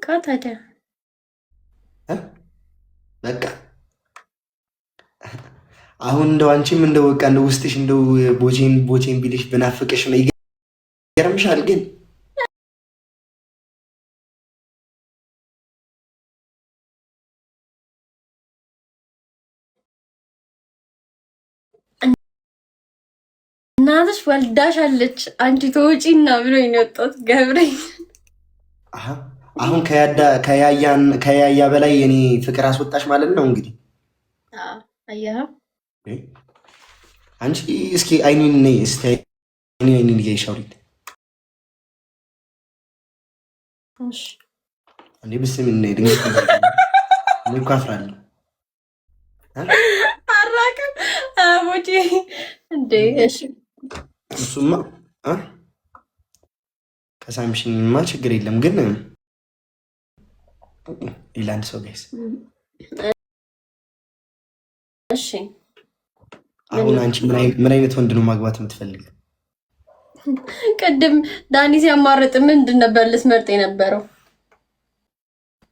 በቃ ታዲያ በቃ አሁን እንደው አንቺም እንደው በቃ እንደው ውስጥሽ እንደው ቦቼን ቢልሽ ብናፍቅሽ ነው ይገርምሻል። ግን እናትሽ ወልዳሻለች አንቺ ተወጪና ብሎኝ ነው የወጣሁት። ገብርኤል አሁን ከያያ በላይ የኔ ፍቅር አስወጣሽ ማለት ነው እንግዲህ። አየህ አንቺ እስኪ አይኔን ነይ እስቲ አይኔን እያይሻውሪት እንዴ ብስም ነይ ድንገት ምን ካፍራለሁ አራከም አቦጂ እንዴ እሺ እሱማ ከሳምሽኝማ ችግር የለም ግን ኢላንድ ሰው ጋይስ እሺ አሁን አንቺ ምን አይነት ወንድ ነው ማግባት የምትፈልግ? ቅድም ዳኒ ሲያማርጥ ምንድን ነበር ልትመርጥ የነበረው?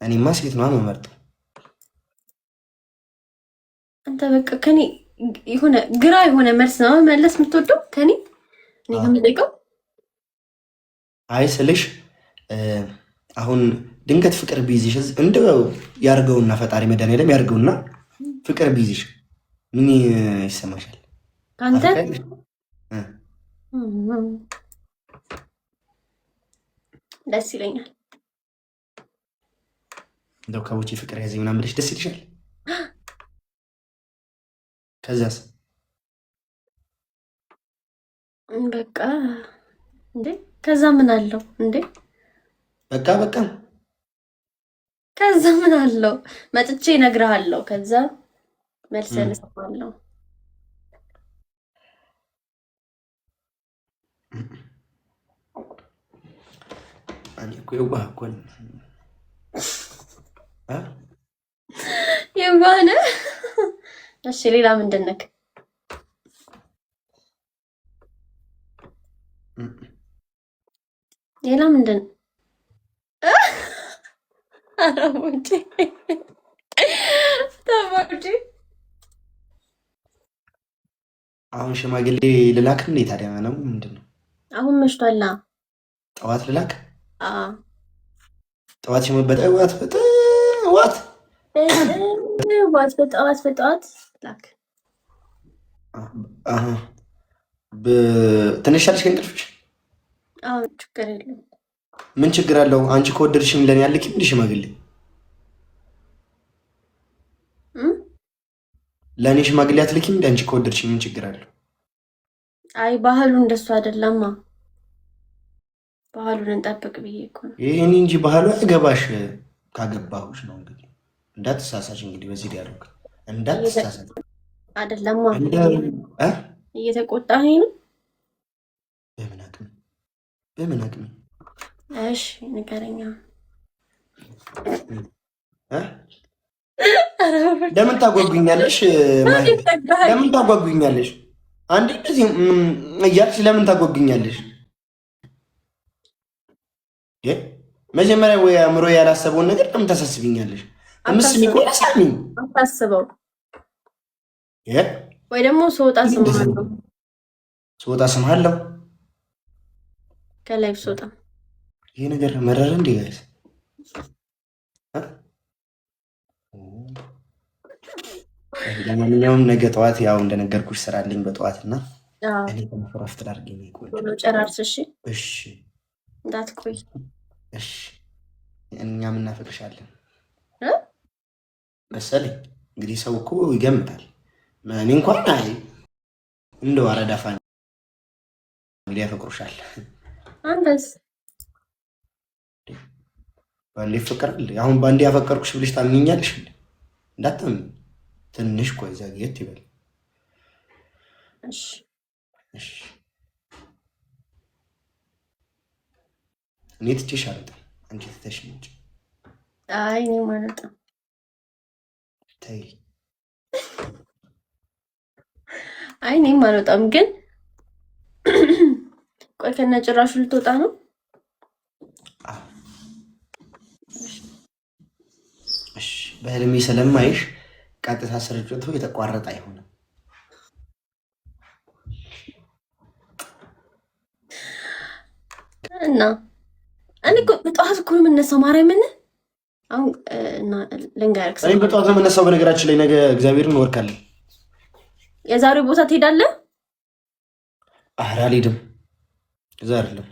እኔማ ሴት ነው የምመርጠው። አንተ በቃ ከኔ የሆነ ግራ የሆነ መልስ ነው መለስ የምትወደው ከኔ እኔ ከምጠይቀው። አይ ስልሽ አሁን ድንገት ፍቅር ቢይዝሽ እንደው ያርገውና ፈጣሪ መድኃኒዓለም ያርገውና ፍቅር ቢይዝሽ ምን ይሰማሻል? አንተ ደስ ይለኛል። እንደው ከውጪ ፍቅር ያዘኝ ምናምን ብለሽ ደስ ይልሻል? ከዛስ በቃ እንዴ ከዛ ምን አለው እንዴ? በቃ ከዛ ምን አለው? መጥቼ እነግርሃለሁ። ከዛ መልሰን እሰማለሁ። እኔ እኮ የዋህ እኮ ነኝ። የዋህ ነህ? እሺ ሌላ ምንድን ነህ? ሌላ ምንድን አራሙጪ ተባጂ አሁን ሽማግሌ ልላክ እንዴ? ታዲያ ነው ምንድን ነው? አሁን መሽቷል። ጠዋት ልላክ? ጠዋት በጠዋት ላክ። ትንሻለሽ ከእንቅልፍሽ? ችግር የለም። ምን ችግር አለው? አንቺ ከወደድሽኝ ለኔ ያልክም እንዴ ሽማግሌ? ለእኔ ሽማግሌ አትልኪም እንደ አንቺ ከወደድሽኝ ምን ችግር አለው? አይ ባህሉ እንደሱ አይደለማ። ባህሉን እንጠብቅ ብዬ እኮ ነው። ይሄን እንጂ ባህሉ አይገባሽ። ካገባሁሽ ነው እንግዲህ እንዳትሳሳች። እንግዲህ በዚህ ዲያሎግ እንዳትሳሳች አይደለማ። እየተቆጣኸኝ ነው? በምን አቅም? እሺ ንገረኛ። ለምን ታጓጉኛለሽ? ለምን ታጓጉኛለሽ? አንዴ እንደዚህ እያልሽ ለምን ታጓጉኛለሽ? መጀመሪያ ወይ አእምሮ ያላሰበውን ነገር ለምን ታሳስቢኛለሽ? ምስል ይቆላ ሳሚኝ አታስበው። ወይ ደግሞ ስወጣ ስምሃለሁ። ስወጣ ስምሃለሁ? ከላይ ስወጣ ይሄ ነገር መረረ እንዴ ጋይስ? ለማንኛውም ነገ ጠዋት ያው እንደነገርኩሽ ስራ አለኝ በጠዋት እና እኔ ተመፍረፍት ላድርግ ነው ቆንጆ ጨራርስ። እሺ እንዳትቆይ እሺ። እኛም እናፈቅርሻለን መሰለኝ። እንግዲህ ሰው እኮ ይገምታል። እኔ እንኳን አይ እንደው አረዳፋ እንግዲህ ያፈቅሩሻል። አንተስ ባንዴ ይፈቀራል? አሁን ባንዴ ያፈቀርኩሽ ብለሽ ታምኚኛለሽ? እንዳታምኚ ትንሽ ቆይ ዘግየት ይበል። እሺ እሺ። እኔ ትቼሽ አልወጣም፣ አንቺ ትተሽ ነው እንጂ። አይ እኔ ማለት ነው። ተይ። አይ እኔ አልወጣም ግን ቆይ ከነጭራሹ ልትወጣ ነው? በህልሜ ስለማይሽ ቀጥታ ስርጭቱ የተቋረጠ አይሆንም። እና እኔ እኮ በጠዋት እኮ ነው የምነሳው። ማርያምን አሁን ልንገርህ፣ እኔ በጠዋት ነው የምነሳው። በነገራችን ላይ ነገ እግዚአብሔርን እንወርካለን። የዛሬው ቦታ ትሄዳለህ? ኧረ አልሄድም። እዛ አይደለም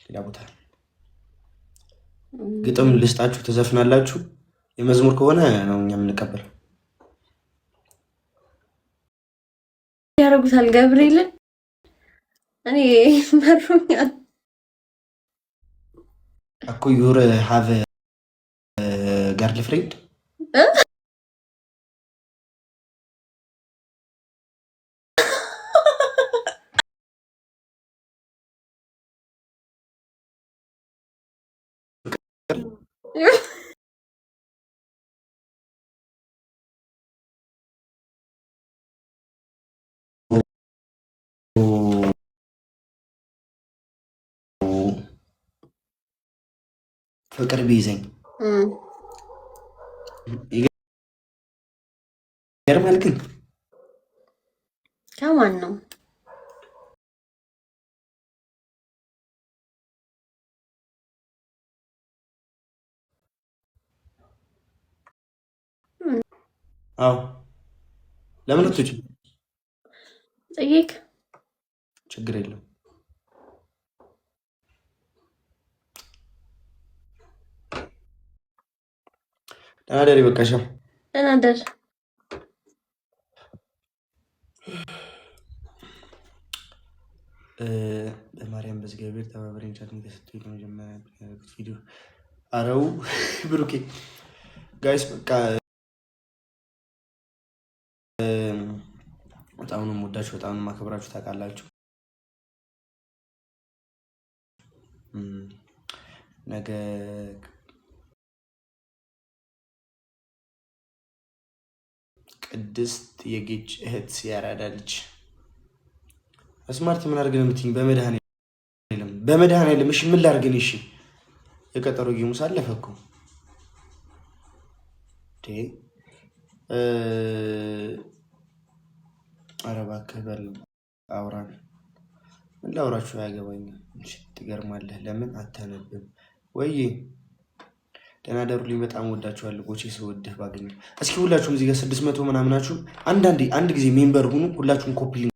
ሌላ ቦታ። ግጥም ልስጣችሁ፣ ትዘፍናላችሁ። የመዝሙር ከሆነ ነው እኛ የምንቀበለው። ያደርጉታል ገብርኤልን። እኔ መሩኛል እኮ ዩር ሃቭ ገርል ፍሬንድ ፍቅር ቢይዘኝ ይገርማል። ግን ከማን ነው? አዎ ለምን ትጭ ጠይቅ፣ ችግር የለም። ደህና ደሪ። በቃ ሻው ደህና ደር። በማርያም በእግዚአብሔር ተባበረኝ። ቻትም ተሰጥቶኝ ለመጀመሪያ ያደረኩት ቪዲዮ አረው ብሩኬ ጋይስ በቃ በጣም ነው የምወዳችሁ፣ በጣም ነው የማከብራችሁ። ታውቃላችሁ ነገ ቅድስት የጌች እህት ያራዳ ልጅ ስማርት ምን አድርገን የምትይኝ? በመድኃኔዓለም እሺ ምን ላድርግን? እሺ የቀጠሮ ጌሙስ አለፈ እኮ ኧረ እባክህ በል አውራን። ምን ላውራችሁ? አያገባኝም። ትገርማለህ። ለምን አታነብም ወይ? ደህና ደሩልኝ። በጣም ወዳችኋለሁ። ጎቼ ስወድህ ባገኘ። እስኪ ሁላችሁም እዚህ ጋር 600 ምናምናችሁ አንድ ጊዜ ሜምበር ሁኑ። ሁላችሁም ኮፒ ሊንክ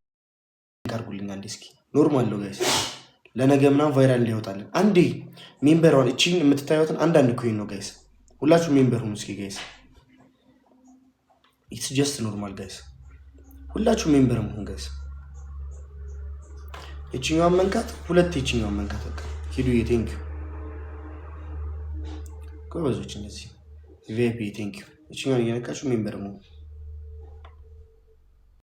አድርጉልኝ አንዴ። እስኪ ኖርማል ነው ጋይስ፣ ለነገ ምናምን ቫይራል እንዲያወጣልን አንዴ ሜምበሯን እቺን የምትታዩትን አንዳንድ ኮይን ነው ጋይስ። ሁላችሁም ሜምበር ሁኑ እስኪ ጋይስ። ኢትስ ጀስት ኖርማል ጋይስ። ሁላችሁም ሜምበር መሆን ጋይስ። እቺኛዋን መንካት፣ ሁለት እቺኛዋን መንካት። በቃ ሂዱዬ። ቴንክ ዩ ጎበዞች። እንደዚህ ቪአይፒ ቴንክ ዩ። እቺኛዋን እየነካችሁ ሜምበር መሆን